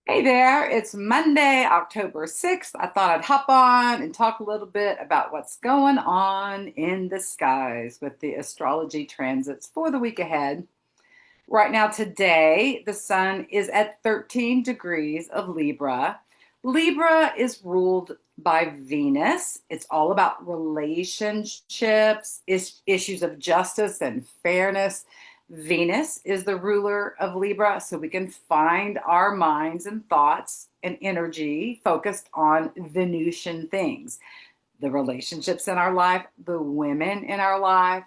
Hey there, it's Monday, October 6th. I thought I'd hop on and talk a little bit about what's going on in the skies with the astrology transits for the week ahead. Right now, today, the sun is at 13 degrees of Libra. Libra is ruled by Venus. It's all about relationships, issues of justice and fairness. Venus is the ruler of Libra, so we can find our minds and thoughts and energy focused on Venusian things, the relationships in our life, the women in our life,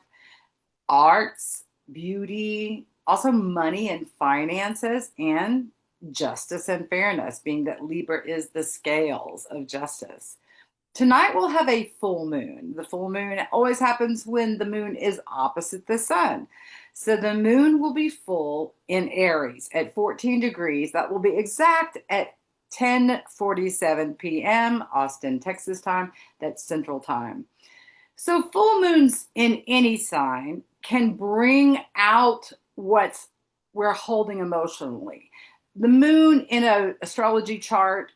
arts, beauty, also money and finances, and justice and fairness, being that Libra is the scales of justice. Tonight we'll have a full moon. The full moon always happens when the moon is opposite the sun. So the moon will be full in Aries at 14 degrees. That will be exact at 10:47 p.m. Austin, Texas time. That's Central Time. So full moons in any sign can bring out what we're holding emotionally. The moon in an astrology chart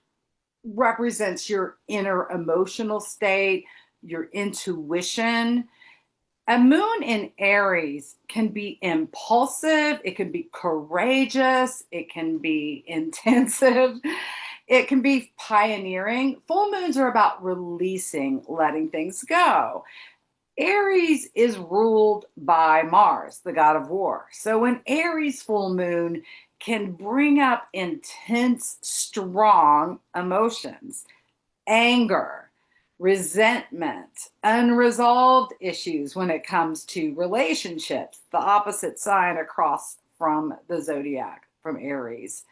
represents your inner emotional state, your intuition. A moon in Aries can be impulsive, it can be courageous, it can be intensive, it can be pioneering. Full moons are about releasing, letting things go. Aries is ruled by Mars, the god of war. So an Aries full moon can bring up intense, strong emotions, anger, resentment, unresolved issues when it comes to relationships, the opposite sign across from the zodiac, from Aries.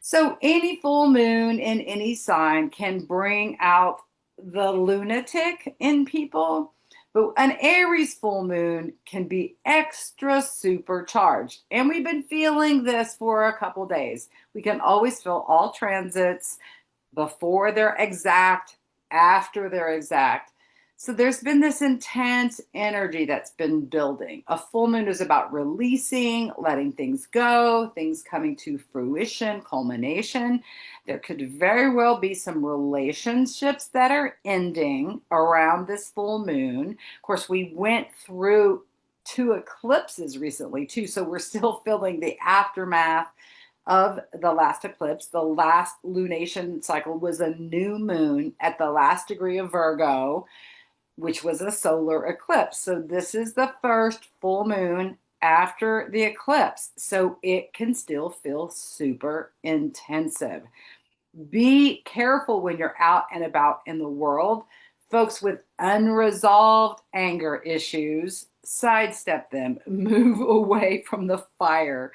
So any full moon in any sign can bring out the lunatic in people, but an Aries full moon can be extra supercharged. And we've been feeling this for a couple days. We can always feel all transits before they're exact, after they're exact. So there's been this intense energy that's been building. A full moon is about releasing, letting things go, things coming to fruition, culmination. There could very well be some relationships that are ending around this full moon. Of course, we went through two eclipses recently, too, so we're still feeling the aftermath of the last eclipse. The last lunation cycle was a new moon at the last degree of Virgo, which was a solar eclipse. So this is the first full moon after the eclipse. So it can still feel super intensive. Be careful when you're out and about in the world. Folks with unresolved anger issues, sidestep them, move away from the fire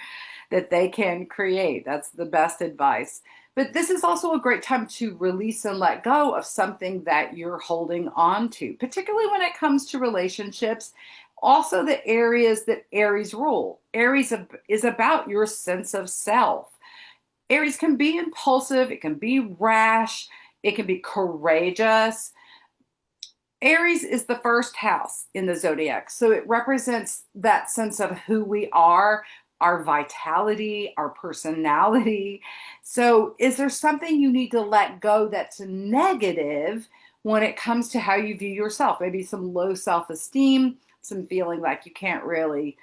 that they can create. That's the best advice. But this is also a great time to release and let go of something that you're holding on to, particularly when it comes to relationships. Also, the areas that Aries rule. Aries is about your sense of self. Aries can be impulsive, it can be rash, it can be courageous. Aries is the first house in the zodiac, so it represents that sense of who we are, our vitality, our personality. So, is there something you need to let go that's negative when it comes to how you view yourself? Maybe some low self esteem, some feeling like you can't really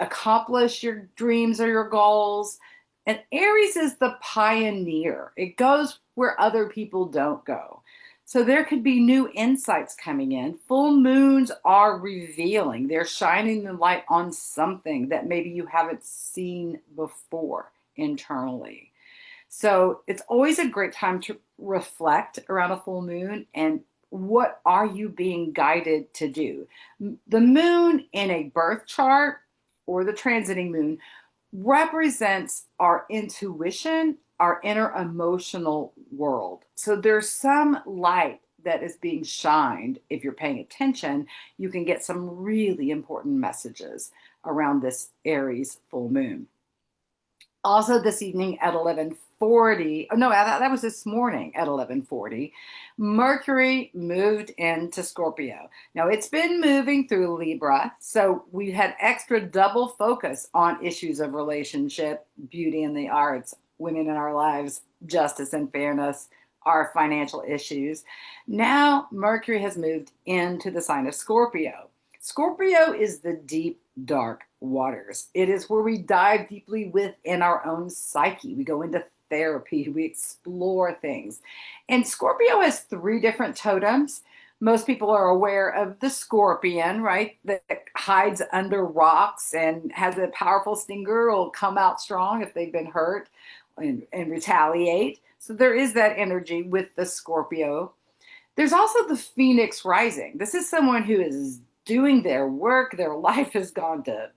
accomplish your dreams or your goals. And Aries is the pioneer, it goes where other people don't go. So there could be new insights coming in. Full moons are revealing, they're shining the light on something that maybe you haven't seen before internally. So it's always a great time to reflect around a full moon and what are you being guided to do? The moon in a birth chart or the transiting moon represents our intuition, our inner emotional world. So there's some light that is being shined. If you're paying attention, you can get some really important messages around this Aries full moon. Also this evening at 11:40, oh no, that was this morning at 11:40, Mercury moved into Scorpio. Now it's been moving through Libra, so we had extra double focus on issues of relationship, beauty and the arts, women in our lives, justice and fairness, our financial issues. Now, Mercury has moved into the sign of Scorpio. Scorpio is the deep, dark waters. It is where we dive deeply within our own psyche. We go into therapy, we explore things. And Scorpio has three different totems. Most people are aware of the scorpion, right? That hides under rocks and has a powerful stinger, will come out strong if they've been hurt and retaliate. So there is that energy with the Scorpio. There's also the Phoenix rising. This is someone who is doing their work, their life has gone to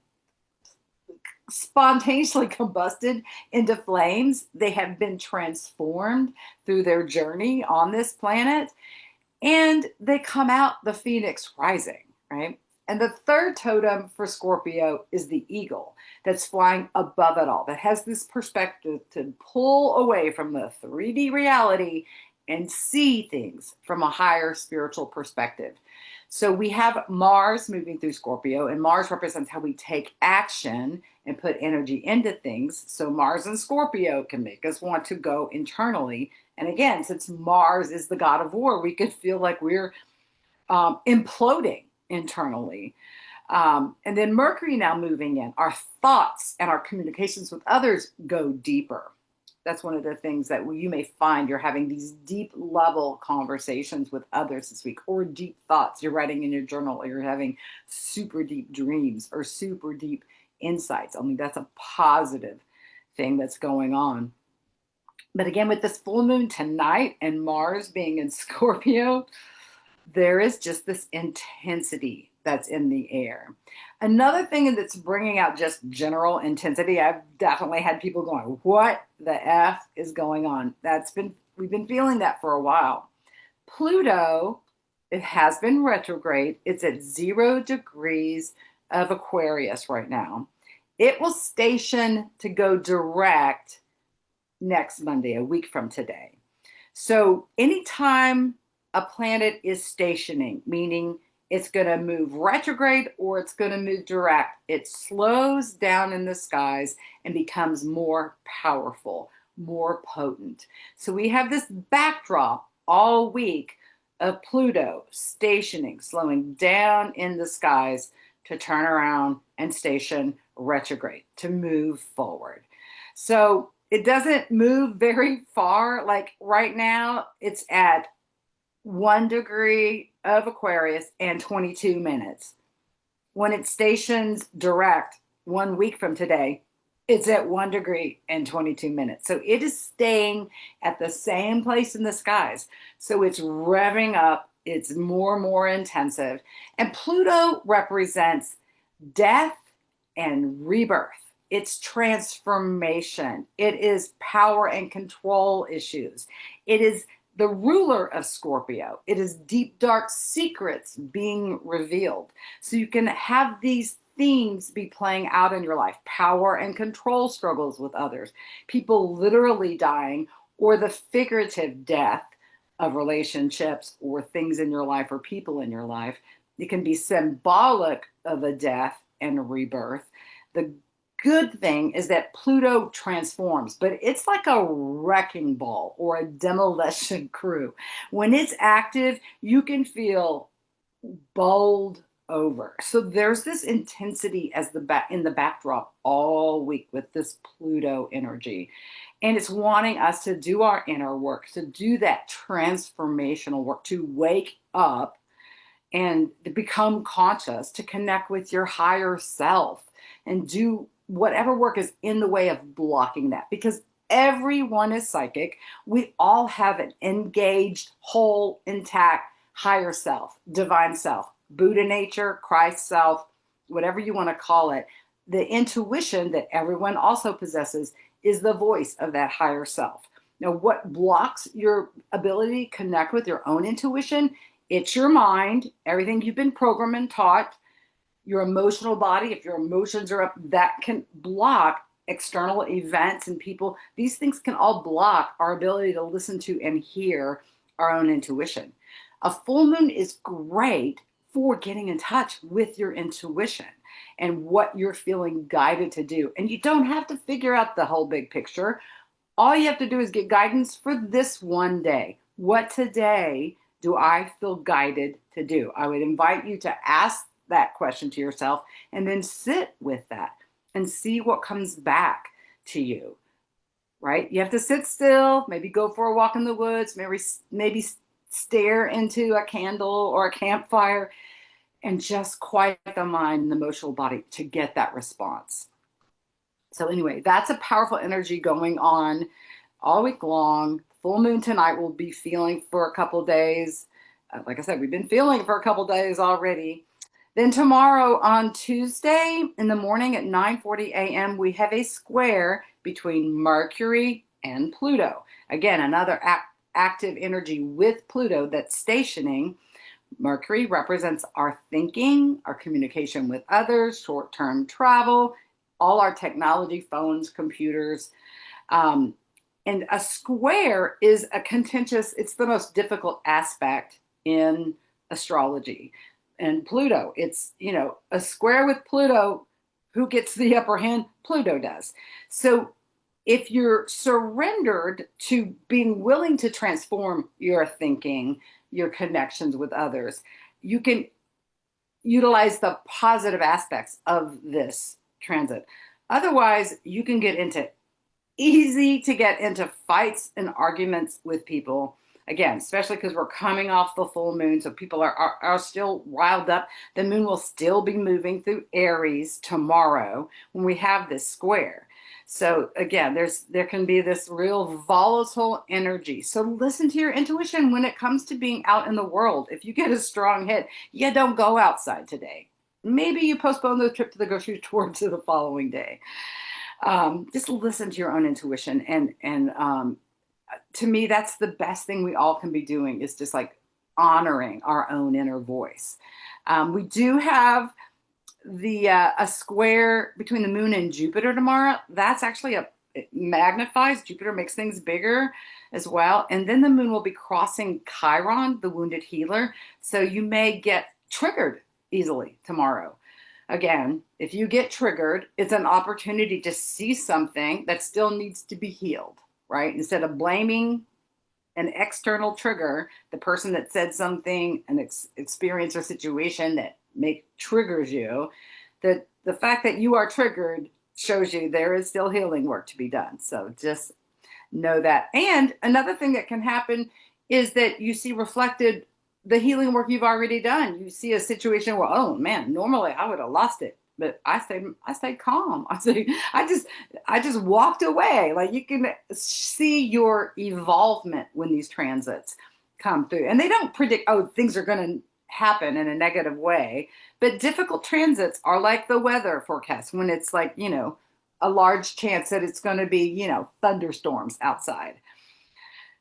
spontaneously combusted into flames. They have been transformed through their journey on this planet, and they come out the Phoenix rising, right? And the third totem for Scorpio is the eagle that's flying above it all, that has this perspective to pull away from the 3D reality and see things from a higher spiritual perspective. So we have Mars moving through Scorpio, and Mars represents how we take action and put energy into things. So Mars and Scorpio can make us want to go internally. And again, since Mars is the god of war, we could feel like we're imploding internally. And then Mercury now moving in, our thoughts and our communications with others go deeper. That's one of the things that you may find you're having these deep level conversations with others this week, or deep thoughts you're writing in your journal, or you're having super deep dreams or super deep insights. I mean, that's a positive thing that's going on. But again, with this full moon tonight and Mars being in Scorpio, there is just this intensity that's in the air. Another thing that's bringing out just general intensity, I've definitely had people going, what the F is going on? We've been feeling that for a while. Pluto, it has been retrograde. It's at 0 degrees of Aquarius right now. It will station to go direct next Monday, a week from today. So anytime a planet is stationing, meaning it's going to move retrograde or it's going to move direct, it slows down in the skies and becomes more powerful, more potent. So we have this backdrop all week of Pluto stationing, slowing down in the skies to turn around and station retrograde, to move forward. So it doesn't move very far. Like right now, it's at 1 degree of Aquarius and 22 minutes. When it stations direct 1 week from today, it's at 1 degree and 22 minutes. So it is staying at the same place in the skies. So it's revving up. It's more and more intensive. And Pluto represents death and rebirth. It's transformation. It is power and control issues. It is the ruler of Scorpio. It is deep, dark secrets being revealed. So you can have these themes be playing out in your life: power and control struggles with others, people literally dying, or the figurative death of relationships or things in your life or people in your life. It can be symbolic of a death and a rebirth. The good thing is that Pluto transforms, but it's like a wrecking ball or a demolition crew. When it's active, you can feel bowled over. So there's this intensity as in the backdrop all week with this Pluto energy. And it's wanting us to do our inner work, to do that transformational work, to wake up and to become conscious, to connect with your higher self and do whatever work is in the way of blocking that, because everyone is psychic. We all have an engaged, whole, intact higher self, divine self, Buddha nature, Christ self, whatever you want to call it. The intuition that everyone also possesses is the voice of that higher self. Now, what blocks your ability to connect with your own intuition? It's your mind, everything you've been programmed and taught, your emotional body. If your emotions are up, that can block external events and people. These things can all block our ability to listen to and hear our own intuition. A full moon is great for getting in touch with your intuition and what you're feeling guided to do. And you don't have to figure out the whole big picture. All you have to do is get guidance for this one day. What today do I feel guided to do? I would invite you to ask that question to yourself and then sit with that and see what comes back to you, right? You have to sit still, maybe go for a walk in the woods, maybe stare into a candle or a campfire and just quiet the mind and the emotional body to get that response. So anyway, that's a powerful energy going on all week long. Full moon tonight we'll be feeling for a couple days. Like I said, we've been feeling for a couple days already. Then tomorrow on Tuesday in the morning at 9:40 a.m., we have a square between Mercury and Pluto. Again, another active energy with Pluto that's stationing. Mercury represents our thinking, our communication with others, short-term travel, all our technology, phones, computers. Um, and a square is a contentious, it's the most difficult aspect in astrology. And Pluto, it's, a square with Pluto, who gets the upper hand? Pluto does. So if you're surrendered to being willing to transform your thinking, your connections with others, you can utilize the positive aspects of this transit. Otherwise, you can get into easy to get into fights and arguments with people. Again, especially because we're coming off the full moon, so people are still riled up. The moon will still be moving through Aries tomorrow when we have this square. So again, there can be this real volatile energy. So listen to your intuition when it comes to being out in the world. If you get a strong hit, you don't go outside today. Maybe you postpone the trip to the grocery store to the following day. Just listen to your own intuition, and to me, that's the best thing we all can be doing, is just like honoring our own inner voice. We do have the a square between the moon and Jupiter tomorrow. That's actually it magnifies Jupiter, makes things bigger as well. And then the moon will be crossing Chiron, the wounded healer. So you may get triggered easily tomorrow. Again, if you get triggered, it's an opportunity to see something that still needs to be healed, right? Instead of blaming an external trigger, the person that said something, an experience or situation that triggers you, that the fact that you are triggered shows you there is still healing work to be done. So just know that. And another thing that can happen is that you see reflected the healing work you've already done. You see a situation where, oh man, normally I would have lost it, but I stayed calm. I just walked away. Like, you can see your evolvement when these transits come through, and they don't predict, oh, things are going to happen in a negative way. But difficult transits are like the weather forecast, when it's like, a large chance that it's going to be, thunderstorms outside.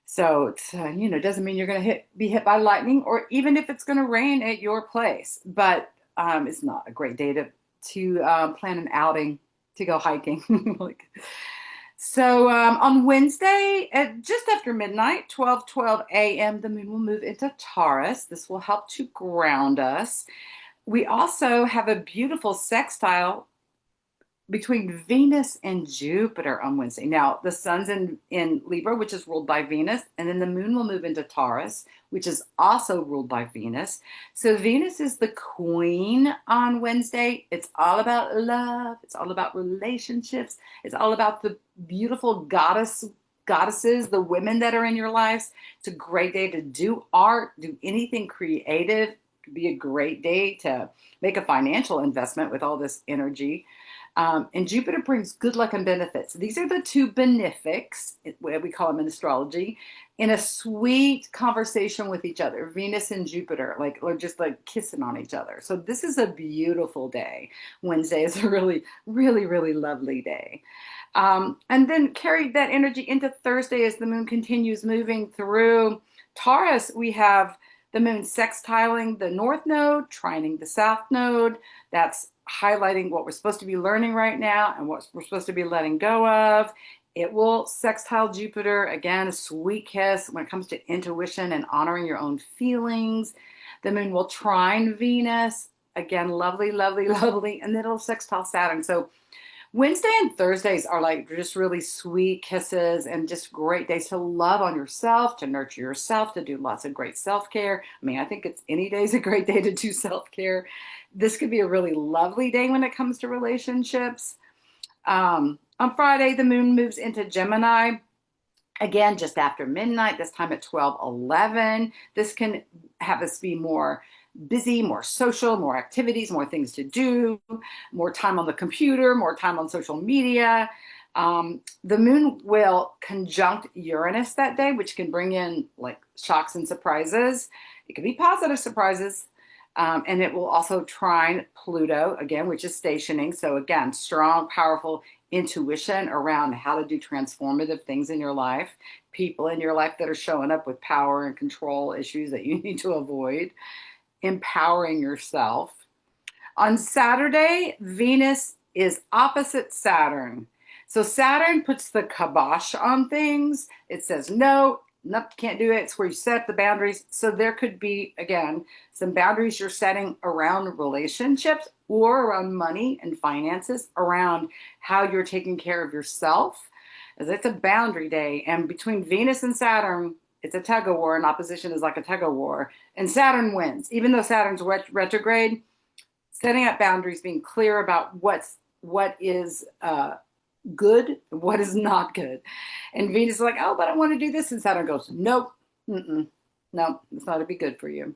So it's, doesn't mean you're going to be hit by lightning, or even if it's going to rain at your place. But it's not a great day to plan an outing to go hiking. Like, so on Wednesday, at just after midnight, 12:12 a.m., the moon will move into Taurus. This will help to ground us. We also have a beautiful sextile between Venus and Jupiter on Wednesday. Now, the sun's in Libra, which is ruled by Venus, and then the moon will move into Taurus, which is also ruled by Venus. So Venus is the queen on Wednesday. It's all about love. It's all about relationships. It's all about the beautiful goddesses, the women that are in your lives. It's a great day to do art, do anything creative. It could be a great day to make a financial investment with all this energy. And Jupiter brings good luck and benefits. These are the two benefics, what we call them in astrology, in a sweet conversation with each other. Venus and Jupiter, or just like kissing on each other. So this is a beautiful day. Wednesday is a really, really, really lovely day. And then carry that energy into Thursday as the moon continues moving through Taurus. We have the moon sextiling the north node, trining the south node. That's highlighting what we're supposed to be learning right now and what we're supposed to be letting go of. It will sextile Jupiter, again, a sweet kiss when it comes to intuition and honoring your own feelings. The moon will trine Venus, again, lovely, lovely, lovely, and then it'll sextile Saturn. So Wednesday and Thursdays are like just really sweet kisses and just great days to love on yourself, to nurture yourself, to do lots of great self-care. I mean, I think it's any day is a great day to do self-care. This could be a really lovely day when it comes to relationships. On Friday, the moon moves into Gemini. Again, just after midnight, this time at 12:11. This can have us be more busy, more social, more activities, more things to do, more time on the computer, more time on social media. The moon will conjunct Uranus that day, which can bring in like shocks and surprises. It can be positive surprises. And it will also trine Pluto again, which is stationing. So, again, strong, powerful intuition around how to do transformative things in your life, people in your life that are showing up with power and control issues that you need to avoid, empowering yourself. On Saturday, Venus is opposite Saturn. So Saturn puts the kibosh on things. It says, no, nope, can't do it. It's where you set the boundaries. So there could be, again, some boundaries you're setting around relationships or around money and finances, around how you're taking care of yourself. As it's a boundary day. And between Venus and Saturn, it's a tug of war, and opposition is like a tug of war. And Saturn wins. Even though Saturn's retrograde, setting up boundaries, being clear about what is good, what is not good. And Venus is like, oh, but I want to do this. And Saturn goes, nope, no, it's not to be good for you.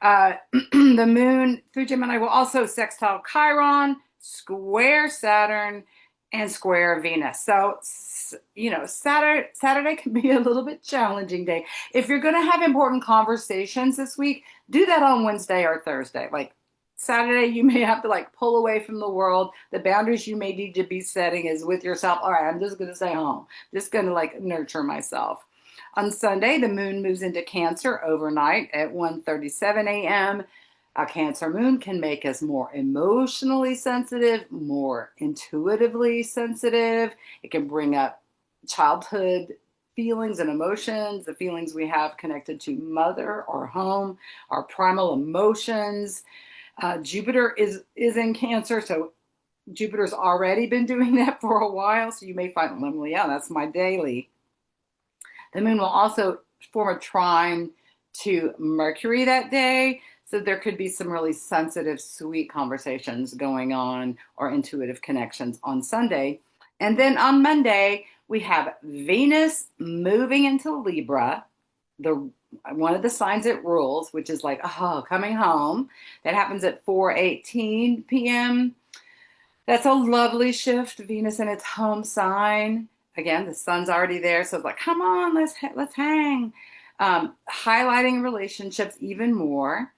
The moon through Gemini will also sextile Chiron, square Saturn, and square Venus. So, Saturday can be a little bit challenging day. If you're going to have important conversations this week, do that on Wednesday or Thursday. Like Saturday, you may have to like pull away from the world. The boundaries you may need to be setting is with yourself. All right, I'm just going to stay home. Just going to like nurture myself. On Sunday, the moon moves into Cancer overnight at 1:37 a.m. A Cancer moon can make us more emotionally sensitive, more intuitively sensitive. It can bring up childhood feelings and emotions, the feelings we have connected to mother or home, our primal emotions. Jupiter is in Cancer, so Jupiter's already been doing that for a while. So you may find, well, yeah, that's my daily. The moon will also form a trine to Mercury that day. So there could be some really sensitive, sweet conversations going on or intuitive connections on Sunday. And then on Monday, we have Venus moving into Libra, the one of the signs it rules, which is like, oh, coming home. That happens at 4:18 p.m. That's a lovely shift. Venus in its home sign. Again, the sun's already there, so it's like, come on, let's hang. Highlighting relationships even more.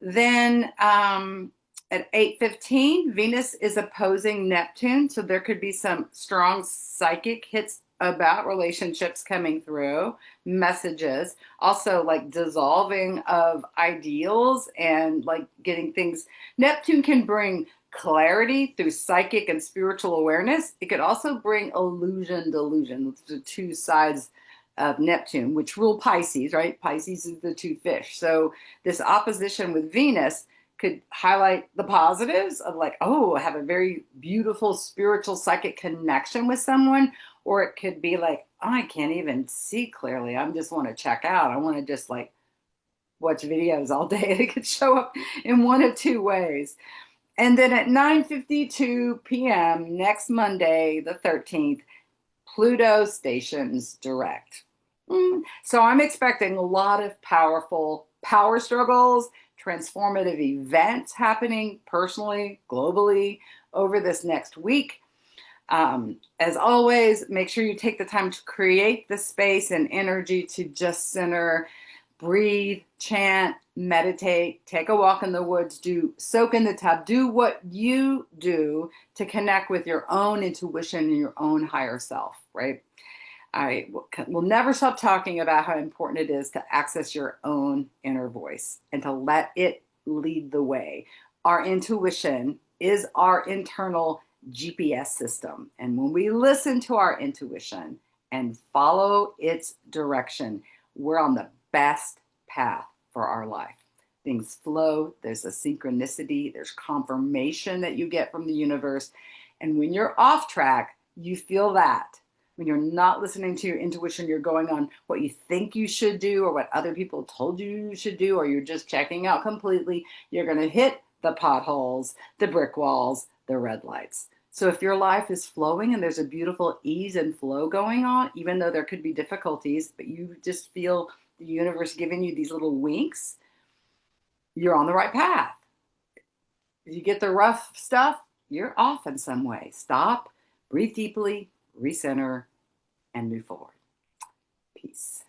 Then at 8:15, Venus is opposing Neptune, so there could be some strong psychic hits about relationships coming through, messages, also like dissolving of ideals and like getting things. Neptune can bring clarity through psychic and spiritual awareness. It could also bring illusion, delusion, the two sides of Neptune, which rule Pisces, right? Pisces is the two fish. So this opposition with Venus could highlight the positives of like, oh, I have a very beautiful spiritual psychic connection with someone. Or it could be like, oh, I can't even see clearly. I just want to check out. I want to just like watch videos all day. It could show up in one of two ways. And then at 9:52 p.m. next Monday, the 13th, Pluto stations direct. So I'm expecting a lot of powerful power struggles, transformative events happening personally, globally over this next week. As always, make sure you take the time to create the space and energy to just center, breathe, chant, meditate, take a walk in the woods, soak in the tub, do what you do to connect with your own intuition and your own higher self, right? I will never stop talking about how important it is to access your own inner voice and to let it lead the way. Our intuition is our internal GPS system. And when we listen to our intuition and follow its direction, we're on the best path for our life. Things flow, there's a synchronicity, there's confirmation that you get from the universe, And when you're off track, you feel that. When you're not listening to your intuition, you're going on what you think you should do or what other people told you should do, or you're just checking out completely, you're going to hit the potholes, the brick walls, the red lights. So if your life is flowing and there's a beautiful ease and flow going on, even though there could be difficulties, but you just feel the universe giving you these little winks, you're on the right path. If you get the rough stuff, you're off in some way. Stop, breathe deeply, recenter, and move forward. Peace.